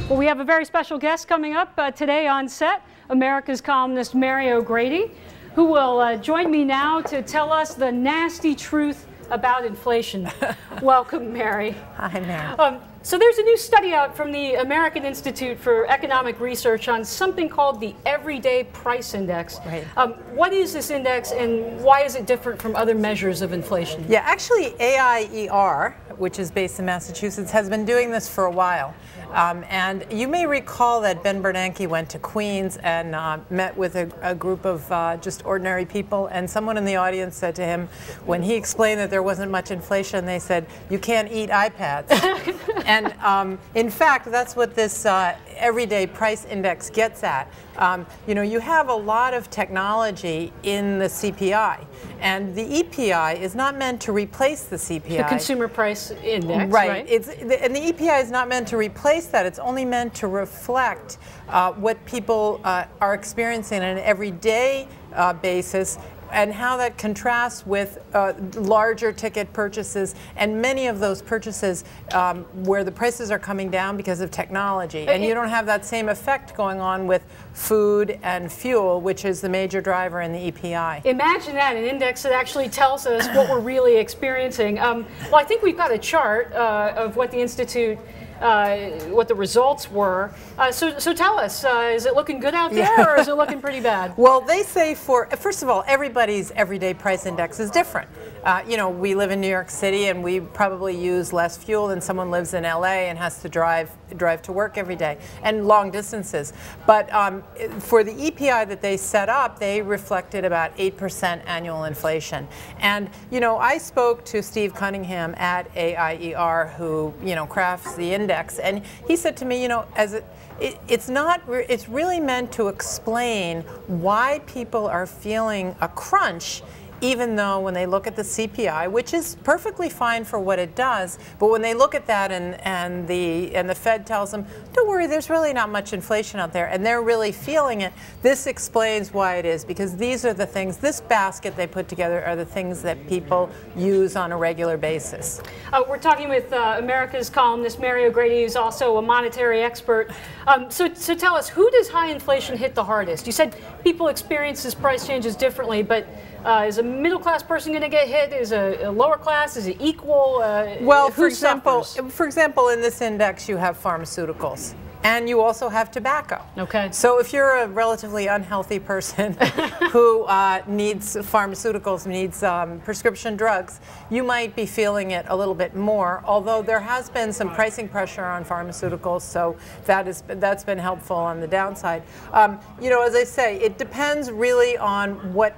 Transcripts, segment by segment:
Well, we have a very special guest coming up today on set, America's columnist Mary O'Grady, who will join me now to tell us the nasty truth about inflation. Welcome, Mary. Hi, Mary. So there's a new study out from the American Institute for Economic Research on something called the Everyday Price Index. Right. What is this index and why is it different from other measures of inflation? Yeah, actually AIER, which is based in Massachusetts, has been doing this for a while. And you may recall that Ben Bernanke went to Queens and met with a group of just ordinary people, and someone in the audience said to him, when he explained that there wasn't much inflation, they said, "You can't eat iPads." And in fact, that's what this Everyday Price Index gets at. You know, you have a lot of technology in the CPI, and the EPI is not meant to replace the CPI. The Consumer Price Index, right? Right. And the EPI is not meant to replace that. It's only meant to reflect what people are experiencing on an everyday basis, and how that contrasts with larger ticket purchases, and many of those purchases where the prices are coming down because of technology. And you don't have that same effect going on with food and fuel, which is the major driver in the EPI. Imagine that, an index that actually tells us what we're really experiencing. Well, I think we've got a chart of what the Institute what the results were. So tell us, is it looking good out there, or is it looking pretty bad? Well, they say first of all, everybody's everyday price index is different. You know, we live in New York City and we probably use less fuel than someone lives in LA and has to drive to work every day, and long distances. But for the EPI that they set up, they reflected about 8% annual inflation. And, you know, I spoke to Steve Cunningham at AIER, who, you know, crafts the index, and he said to me, you know, it's really meant to explain why people are feeling a crunch, even though when they look at the CPI, which is perfectly fine for what it does, but when they look at that and the Fed tells them, don't worry, there's really not much inflation out there, and they're really feeling it, this explains why it is, because these are the things, this basket they put together are the things that people use on a regular basis. We're talking with America's columnist Mary O'Grady, who's also a monetary expert. So tell us, who does high inflation hit the hardest? You said people experience this price changes differently, but is a middle-class person going to get hit? Is a lower class? Is it equal? Well, for example, in this index, you have pharmaceuticals, and you also have tobacco. Okay. So if you're a relatively unhealthy person who needs pharmaceuticals, needs prescription drugs, you might be feeling it a little bit more, although there has been some pricing pressure on pharmaceuticals, so that's been helpful on the downside. You know, as I say, it depends really on what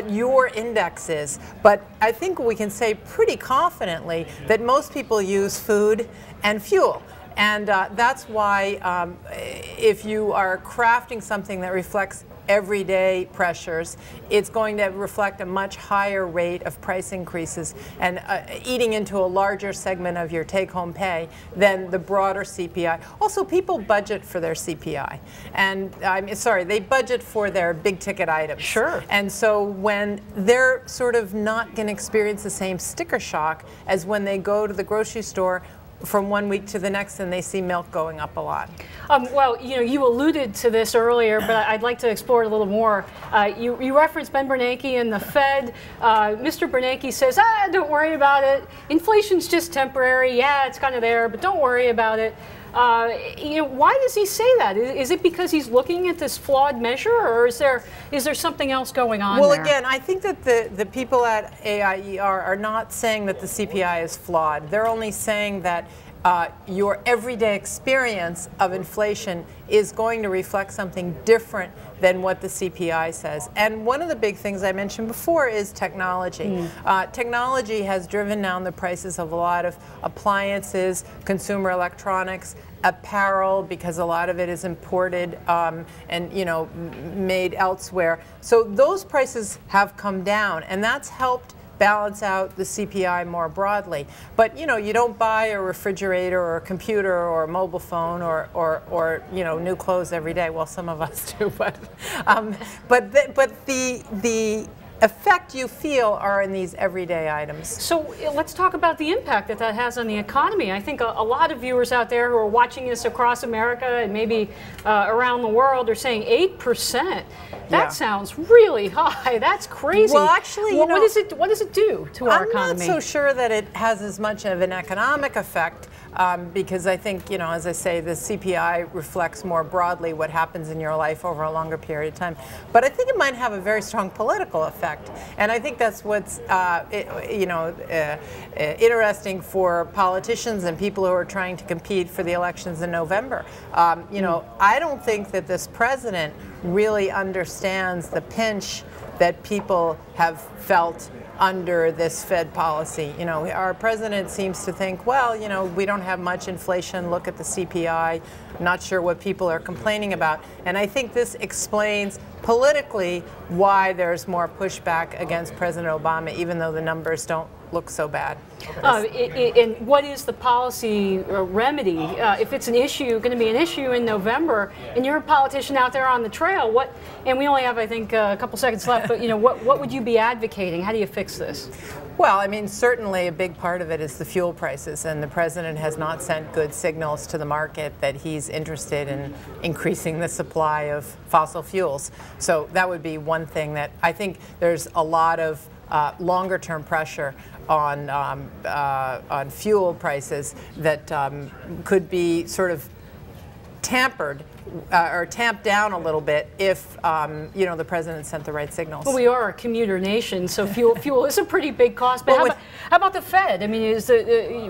your index is, but I think we can say pretty confidently that most people use food and fuel. And that's why if you are crafting something that reflects everyday pressures, it's going to reflect a much higher rate of price increases and eating into a larger segment of your take-home pay than the broader CPI. Also, people budget for their CPI, and they budget for their big-ticket items. Sure. And so when they're sort of not going to experience the same sticker shock as when they go to the grocery store from one week to the next and they see milk going up a lot. Well, you know, you alluded to this earlier, but I'd like to explore it a little more. You referenced Ben Bernanke and the Fed. Mr. Bernanke says, don't worry about it. Inflation's just temporary. Yeah, it's kind of there, but don't worry about it. You know, why does he say that? Is it because he's looking at this flawed measure, or is there something else going on there? Well, again, I think that the people at AIER are not saying that the CPI is flawed. They're only saying that your everyday experience of inflation is going to reflect something different than what the CPI says. And one of the big things I mentioned before is technology. Technology has driven down the prices of a lot of appliances, consumer electronics, apparel, because a lot of it is imported and, you know, made elsewhere. So those prices have come down, and that's helped balance out the CPI more broadly. But, you know, you don't buy a refrigerator or a computer or a mobile phone or you know, new clothes every day. Well, some of us do, but the effect you feel are in these everyday items. So let's talk about the impact that that has on the economy. I think a lot of viewers out there who are watching this across America and maybe around the world are saying 8%. That sounds really high. That's crazy. Well, actually, what does it do to our economy? I'm not so sure that it has as much of an economic effect because I think, as I say, the CPI reflects more broadly what happens in your life over a longer period of time. But I think it might have a very strong political effect, and I think that's what's interesting for politicians and people who are trying to compete for the elections in November. I don't think that this president really understands the pinch that people have felt under this Fed policy. Our president seems to think, well, we don't have much inflation, look at the CPI, not sure what people are complaining about. And I think this explains politically why there's more pushback against President Obama, even though the numbers don't look so bad. And what is the policy remedy? If it's an issue, going to be an issue in November, and you're a politician out there on the trail, and we only have, I think, a couple seconds left, but what would you be advocating? How do you fix this? Well, I mean, certainly a big part of it is the fuel prices, and the president has not sent good signals to the market that he's interested in increasing the supply of fossil fuels. So that would be one thing that I think there's a lot of longer-term pressure on fuel prices that could be sort of tampered or tamped down a little bit if the president sent the right signals. Well, we are a commuter nation, so fuel is a pretty big cost. But how about the Fed? I mean,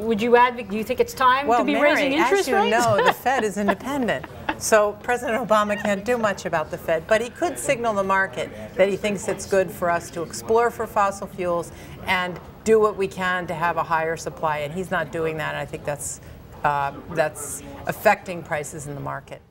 would you advocate? Do you think it's time to be raising interest rates? As you know, the Fed is independent, so President Obama can't do much about the Fed. But he could signal the market that he thinks it's good for us to explore for fossil fuels and do what we can to have a higher supply. And he's not doing that. And I think that's affecting prices in the market.